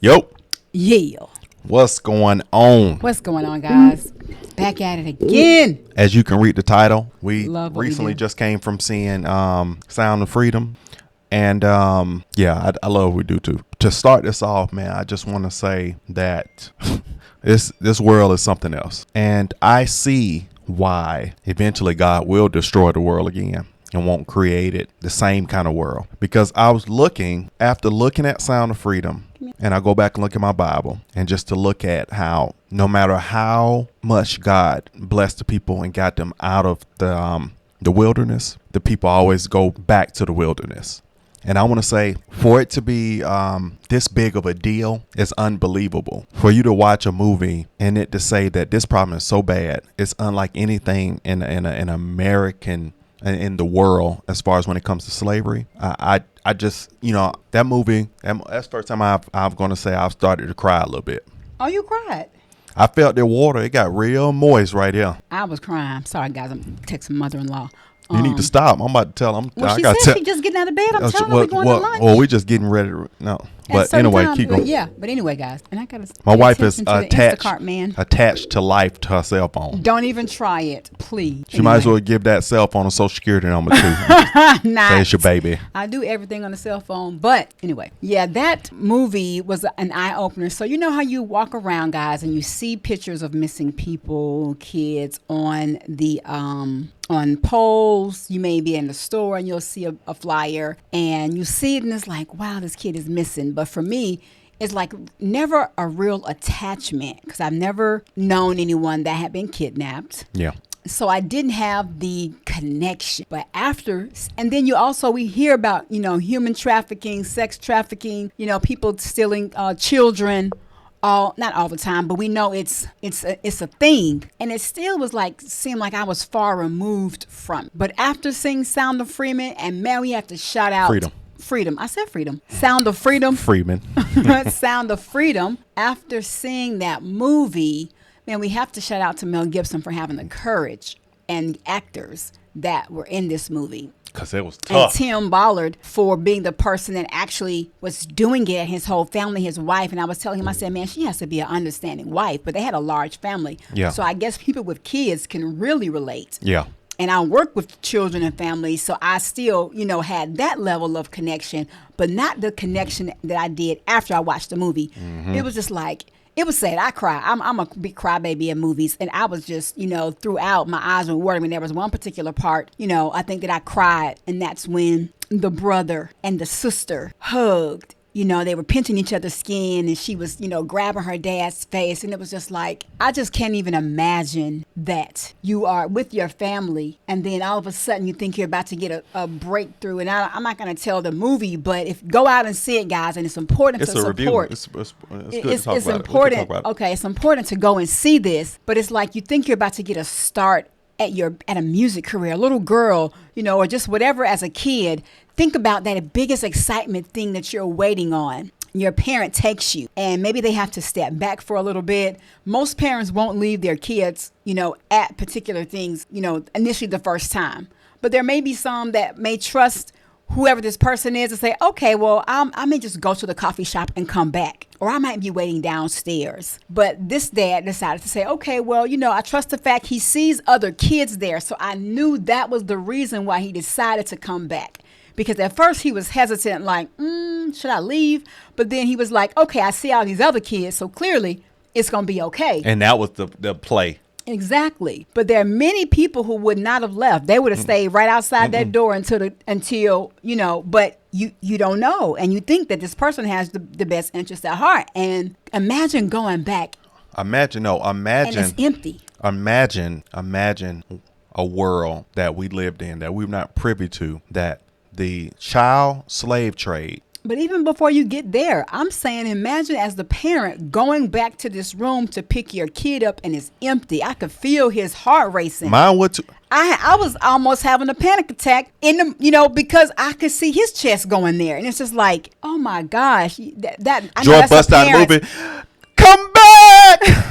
Yo, Yeah. what's going on? What's going on, guys? Back at it again. As you can read the title, we Love what we recently do. just came from seeing Sound of Freedom. And I love what we do too. To start this off, man, I just want to say that this world is something else. And I see why eventually God will destroy the world again and won't create it the same kind of world. Because I was after looking at Sound of Freedom, and I go back and look at my Bible, and just to look at how no matter how much God blessed the people and got them out of the wilderness, the people always go back to the wilderness. And I want to say, for it to be this big of a deal is unbelievable. For you to watch a movie and it to say that this problem is so bad, it's unlike anything in American in the world as far as when it comes to slavery. I just, that movie, that's the first time I'm going to say I've started to cry a little bit. Oh, you cried? I felt the water. It got real moist right there. I was crying. Sorry, guys. I'm texting mother-in-law. You need to stop. I'm about to tell them. Well, she said she just getting out of bed. I'm telling her we're going to lunch. Well, we just getting ready to, no. But anyway, keep going. Yeah, but anyway, guys. And I got to My wife is attached to life to her cell phone. Don't even try it, please. She might as well give that cell phone a social security number too. Say it's your baby. I do everything on the cell phone. But anyway, yeah, that movie was an eye-opener. So you know how you walk around, guys, and you see pictures of missing people, kids on the on poles. You may be in the store and you'll see a flyer and you see it and it's like, wow, this kid is missing. But for me, it's like never a real attachment because I've never known anyone that had been kidnapped. Yeah. So I didn't have the connection. But after, and then we hear about, human trafficking, sex trafficking, people stealing children. Not all the time, but we know it's a thing, and it still was seemed like I was far removed from it. But after seeing Sound of Freeman, and man, we have to shout out Freedom. I said Freedom. Sound of Freedom. Freeman. Sound of Freedom. After seeing that movie, man, we have to shout out to Mel Gibson for having the courage and actors that were in this movie. Because it was tough. And Tim Ballard for being the person that actually was doing it, his whole family, his wife. And I was telling him, I said, man, she has to be an understanding wife. But they had a large family. Yeah. So I guess people with kids can really relate. Yeah. And I work with children and families. So I still, had that level of connection, but not the connection that I did after I watched the movie. Mm-hmm. It was just it was sad. I cry. I'm a big crybaby in movies. And I was just, throughout, my eyes were watering. There was one particular part, I think that I cried. And that's when the brother and the sister hugged. They were pinching each other's skin and she was, grabbing her dad's face. And it was just I just can't even imagine that you are with your family and then all of a sudden you think you're about to get a breakthrough. And I'm not going to tell the movie, but go out and see it, guys. And it's important to support. Review. It's good to talk about important. It. Okay, it's important to go and see this, but it's you think you're about to get a start at a music career, a little girl, or just whatever as a kid. Think about that biggest excitement thing that you're waiting on. Your parent takes you and maybe they have to step back for a little bit. Most parents won't leave their kids, at particular things, initially the first time. But there may be some that may trust whoever this person is and say, okay, well, I may just go to the coffee shop and come back. Or I might be waiting downstairs. But this dad decided to say, okay, well, I trust the fact he sees other kids there. So I knew that was the reason why he decided to come back. Because at first he was hesitant, should I leave? But then he was like, okay, I see all these other kids. So clearly it's going to be okay. And that was the play. Exactly. But there are many people who would not have left. They would have stayed right outside that door until but you don't know. And you think that this person has the best interest at heart. And imagine going back. Imagine. And it's empty. Imagine a world that we lived in that we're not privy to, that the child slave trade. But even before you get there, I'm saying imagine as the parent going back to this room to pick your kid up and it's empty. I could feel his heart racing. Mine would too. I was almost having a panic attack because I could see his chest going there. And it's just oh my gosh. Joy bust out the movie. Come back.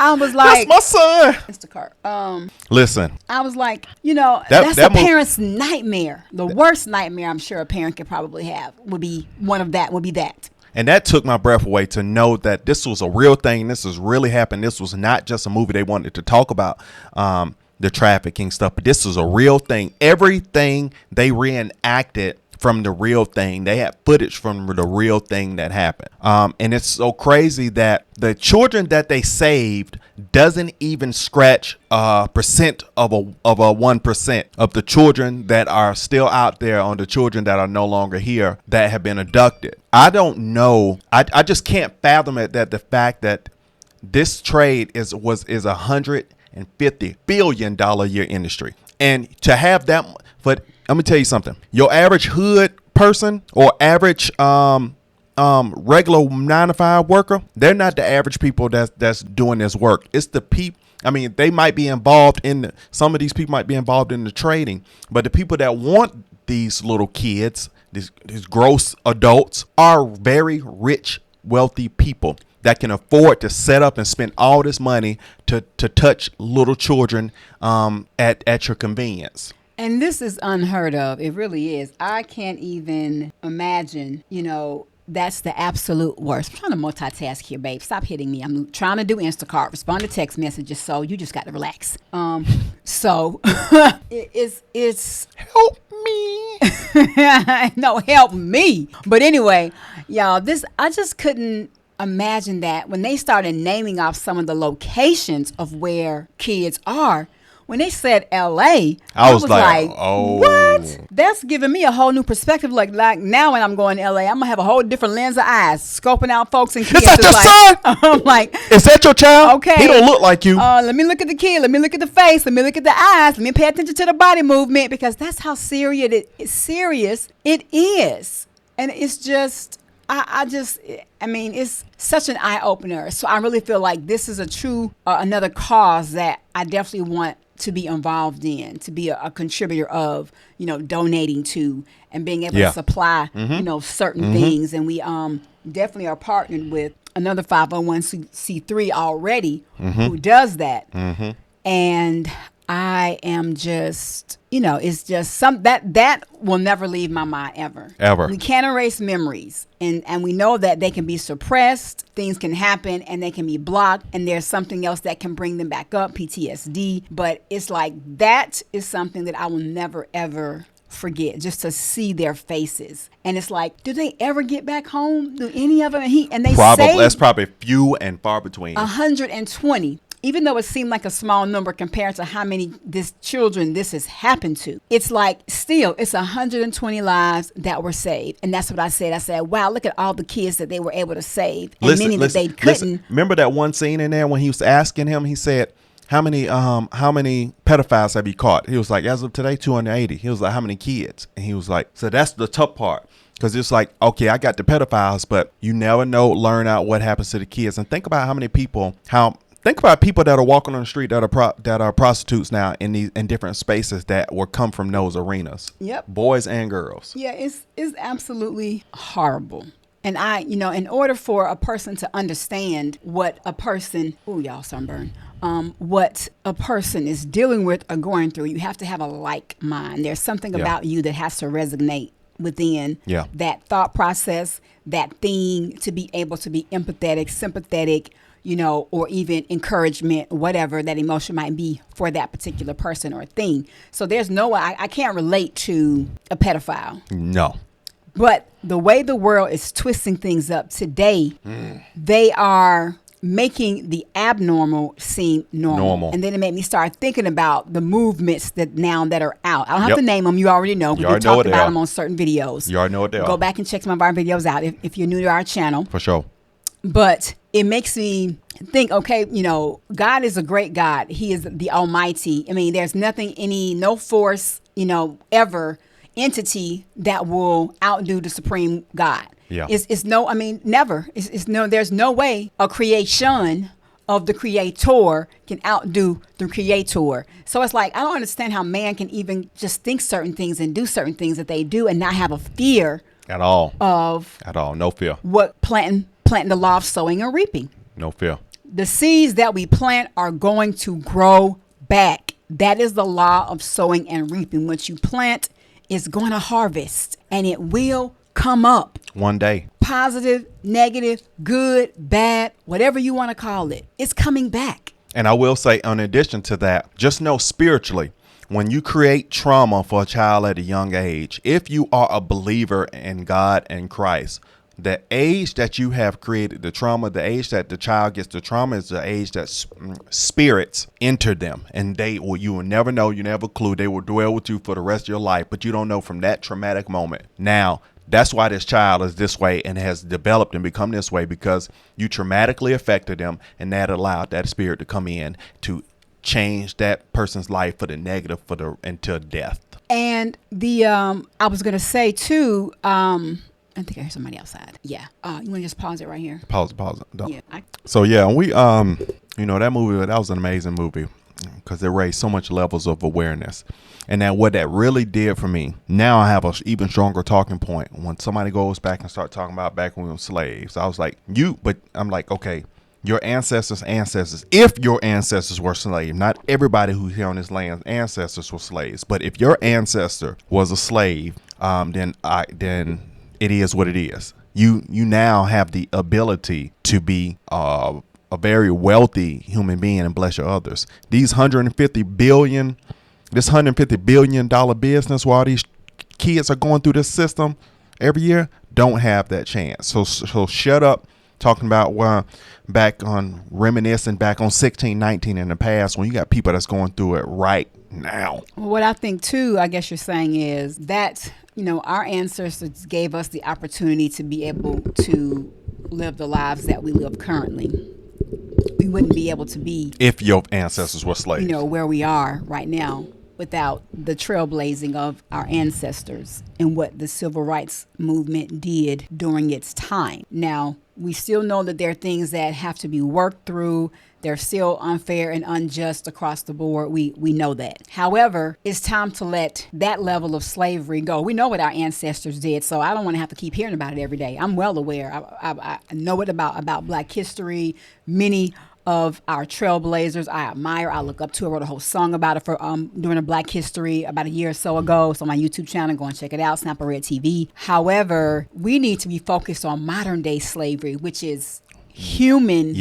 I was like, that's my son. Instacart. Listen. I was like, that's a parent's nightmare. The worst nightmare I'm sure a parent could probably have would be that. And that took my breath away to know that this was a real thing. This was really happening. This was not just a movie they wanted to talk about the trafficking stuff, but this was a real thing. Everything they reenacted from the real thing. They had footage from the real thing that happened. And it's so crazy that the children that they saved doesn't even scratch percent of a 1% of the children that are still out there on the children that are no longer here that have been abducted. I don't know. I just can't fathom it, that the fact that this trade is $150 billion a year industry. And to have that, but let me tell you something. Your average hood person or average regular 9-to-5 worker, they're not the average people that's doing this work. It's the people. I mean, they might be involved in some of these people might be involved in the trading, but the people that want these little kids, these gross adults, are very rich, wealthy people that can afford to set up and spend all this money to touch little children at your convenience. And this is unheard of. It really is. I can't even imagine, that's the absolute worst. I'm trying to multitask here, babe. Stop hitting me. I'm trying to do Instacart, respond to text messages, so you just got to relax. So it's help me. No, help me. But anyway, y'all, I just couldn't imagine that when they started naming off some of the locations of where kids are. When they said LA, I was like, oh, what? That's giving me a whole new perspective. Like now when I'm going to LA, I'm going to have a whole different lens of eyes, scoping out folks and kids. Is that your son? I'm like, is that your child? Okay. He don't look like you. Let me look at the kid. Let me look at the face. Let me look at the eyes. Let me pay attention to the body movement, because that's how serious it is. And it's just, it's such an eye opener. So I really feel like this is a true, another cause that I definitely want to be involved in, to be a contributor of, donating to and being able to supply, certain things. And we definitely are partnered with another 501c3 already who does that. And I am just, it's just that will never leave my mind ever. We can't erase memories. And we know that they can be suppressed, things can happen, and they can be blocked, and there's something else that can bring them back up, PTSD. But it's like, that is something that I will never, ever forget, just to see their faces. And it's like, do they ever get back home? Do any of them? And they say that's probably few and far between. 120. Even though it seemed like a small number compared to how many children this has happened to, it's like, still, it's 120 lives that were saved. And that's what I said. I said, wow, look at all the kids that they were able to save. And many that they couldn't. Remember that one scene in there when he was asking him, he said, how many pedophiles have you caught? He was like, as of today, 280. He was like, how many kids? And he was like, so that's the tough part. Because it's like, okay, I got the pedophiles, but you never learn out what happens to the kids. And think about think about people that are walking on the street that are prostitutes now in different spaces that will come from those arenas. Yep. Boys and girls. Yeah, it's absolutely horrible. And in order for a person to understand what a person, y'all sunburn, what a person is dealing with or going through, you have to have a like mind. There's something about you that has to resonate within that thought process, that thing, to be able to be empathetic, sympathetic, or even encouragement, whatever that emotion might be for that particular person or thing. So there's no way, I can't relate to a pedophile. No. But the way the world is twisting things up today, they are making the abnormal seem normal. And then it made me start thinking about the movements that are out. I don't have to name them. You already know. We talked about them on certain videos. You already know what they are. Go back and check some of our videos out if you're new to our channel. For sure. But it makes me think, okay, God is a great God. He is the Almighty. I mean, there's nothing, no force, ever entity that will outdo the Supreme God. Yeah. Never. There's no way a creation of the Creator can outdo the Creator. So it's like, I don't understand how man can even just think certain things and do certain things that they do and not have a fear at all. No fear. What planting the law of sowing and reaping. No fear. The seeds that we plant are going to grow back. That is the law of sowing and reaping. What you plant is going to harvest, and it will come up. One day. Positive, negative, good, bad, whatever you want to call it. It's coming back. And I will say, in addition to that, just know spiritually, when you create trauma for a child at a young age, if you are a believer in God and Christ, the age that you have created the trauma, the age that the child gets the trauma is the age that spirits enter them. And you will never know, you never clue. They will dwell with you for the rest of your life, but you don't know from that traumatic moment. Now, that's why this child is this way and has developed and become this way, because you traumatically affected them, and that allowed that spirit to come in to change that person's life for the negative until death. And I was going to say too, I think I hear somebody outside. Yeah. You want to just pause it right here? Pause it. Don't. Yeah. So yeah, we that movie, that was an amazing movie because it raised so much levels of awareness. And that what that really did for me, now I have an even stronger talking point. When somebody goes back and start talking about back when we were slaves, I was like, I'm like, okay, your ancestors, if your ancestors were slaves, not everybody who's here on this land ancestors were slaves, but if your ancestor was a slave, then it is what it is. You now have the ability to be a very wealthy human being and bless your others. This $150 billion business, while these kids are going through this system every year, don't have that chance. So shut up talking about reminiscing back on 1619 in the past, when you got people that's going through it right now. What I think too, I guess you're saying is that, our ancestors gave us the opportunity to be able to live the lives that we live currently. We wouldn't be able to be, if your ancestors were slaves, where we are right now without the trailblazing of our ancestors and what the civil rights movement did during its time. Now, we still know that there are things that have to be worked through. They're still unfair and unjust across the board. We know that. However, it's time to let that level of slavery go. We know what our ancestors did, so I don't want to have to keep hearing about it every day. I'm well aware. I know it about Black history. Many of our trailblazers I admire, I look up to. I wrote a whole song about it for during a Black History about a year or so ago. It's on my YouTube channel. Go and check it out, SNAPPA Red TV. However, we need to be focused on modern day slavery, which is human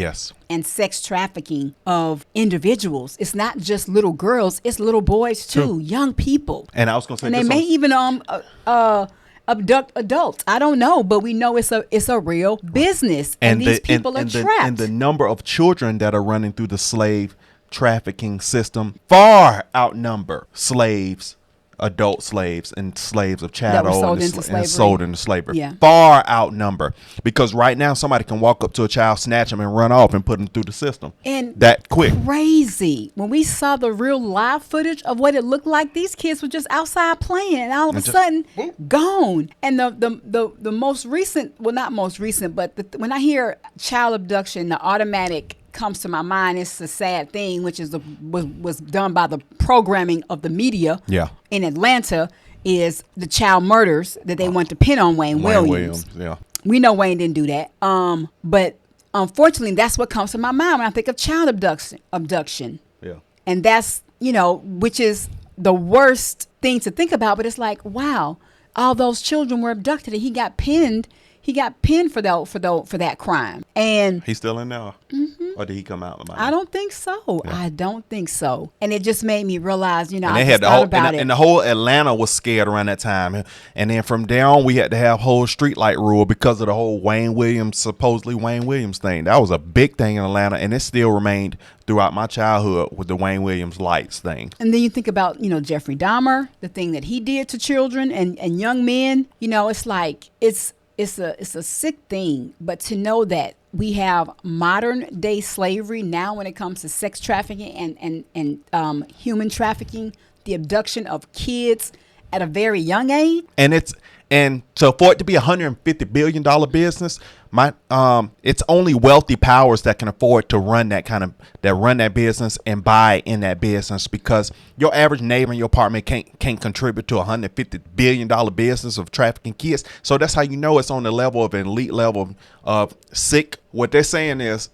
and sex trafficking of individuals. It's not just little girls, it's little boys too. True. Young people. And I was going to say, and they may even abduct adults. I don't know, but we know it's a real business, and these people are trapped. And the number of children that are running through the slave trafficking system far outnumber adult slaves and slaves of chattel and sold into slavery. Yeah. Far outnumber, because right now somebody can walk up to a child, snatch them, and run off and put them through the system. And that quick. Crazy. When we saw the real live footage of what it looked like, these kids were just outside playing, and all of a sudden, gone. And the most recent, well, not most recent, but when I hear child abduction, the automatic comes to my mind, it's a sad thing, which is was done by the programming of the media in Atlanta, is the child murders that they want to pin on Wayne Williams. We know Wayne didn't do that, but unfortunately that's what comes to my mind when I think of child abduction. And that's, which is the worst thing to think about, but it's like, wow, all those children were abducted and he got pinned for that crime. And he's still in there. Or did he come out of the I don't think so. Yeah. I don't think so. And it just made me realize, and I just thought about it. And the whole Atlanta was scared around that time. And then from there on, we had to have whole streetlight rule because of the whole supposedly Wayne Williams thing. That was a big thing in Atlanta, and it still remained throughout my childhood with the Wayne Williams lights thing. And then you think about, Jeffrey Dahmer, the thing that he did to children and young men. It's like, it's a sick thing, but to know that we have modern day slavery now when it comes to sex trafficking and human trafficking, the abduction of kids at a very young age. And so for it to be $150 billion business, it's only wealthy powers that can afford to run that business and buy in that business, because your average neighbor in your apartment can't contribute to a $150 billion business of trafficking kids. So that's how you know it's on the level of an elite level of sick. What they're saying is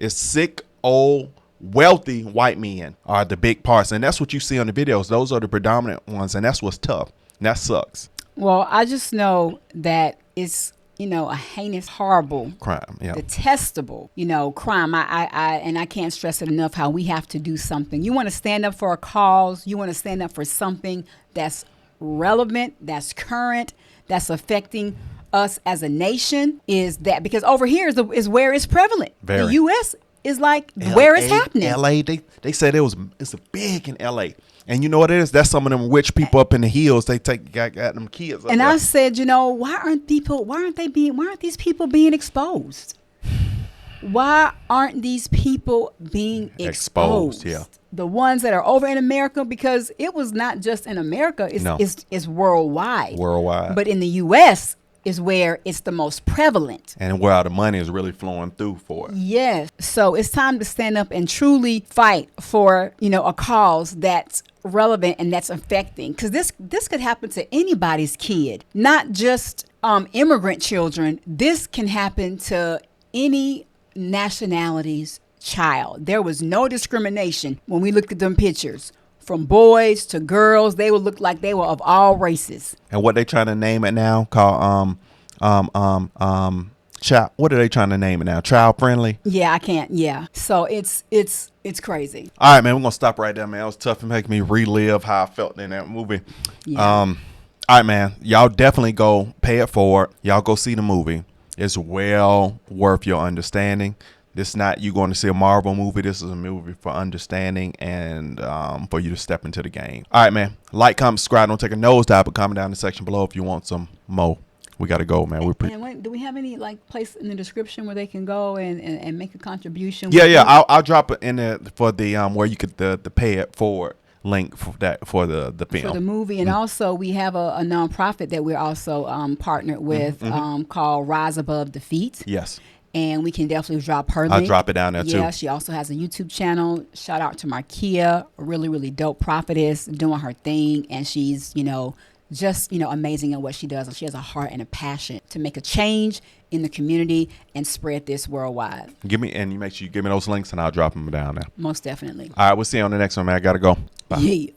sick, old, wealthy white men are the big parts. And that's what you see on the videos. Those are the predominant ones. And that's what's tough. And that sucks. Well, I just know that it's, you know, a heinous, horrible, crime. Yeah. detestable, you know, crime. And I can't stress it enough how we have to do something. You want to stand up for a cause. You want to stand up for something that's relevant, that's current, that's affecting us as a nation. Is that because over here is where it's prevalent. Very. The U.S. is like where it's happening. LA, they said it's a big in LA. And you know what it is? That's some of them rich people up in the hills. They got them kids up And there. I said, you know, why aren't these people being exposed? Why aren't these people being exposed? Yeah. The ones that are over in America, because it was not just in America, it's worldwide. Worldwide. But in the US is where it's the most prevalent. And where all the money is really flowing through for it. Yes. So it's time to stand up and truly fight for, you know, a cause that's relevant and that's affecting. Because this could happen to anybody's kid, not just immigrant children. This can happen to any nationality's child. There was no discrimination when we looked at them pictures. From boys to girls, they would look like they were of all races. And what they trying to name it now? Called child. What are they trying to name it now? Child friendly. Yeah, I can't. Yeah. So it's crazy. All right, man. We're gonna stop right there, man. It was tough to make me relive how I felt in that movie. Yeah. All right, man. Y'all definitely go pay it forward. Y'all go see the movie. It's well worth your understanding. This is not you going to see a Marvel movie. This is a movie for understanding and for you to step into the game. All right, man. Like, comment, subscribe. Don't take a nosedive, but comment down in the section below if you want some more. We got to go, man. Do we have any like place in the description where they can go and make a contribution? Yeah. I'll drop it in there for the where you could the pay it forward link for that for the film for the movie. And also we have a nonprofit that we're also partnered with called Rise Above Defeat. Yes. And we can definitely drop her link. I'll drop it down there too. Yeah, she also has a YouTube channel. Shout out to Markia, a really, really dope prophetess doing her thing. And she's, you know, just, you know, amazing at what she does. And she has a heart and a passion to make a change in the community and spread this worldwide. You make sure you give me those links and I'll drop them down there. Most definitely. All right, we'll see you on the next one, man. I got to go. Bye. Yeah.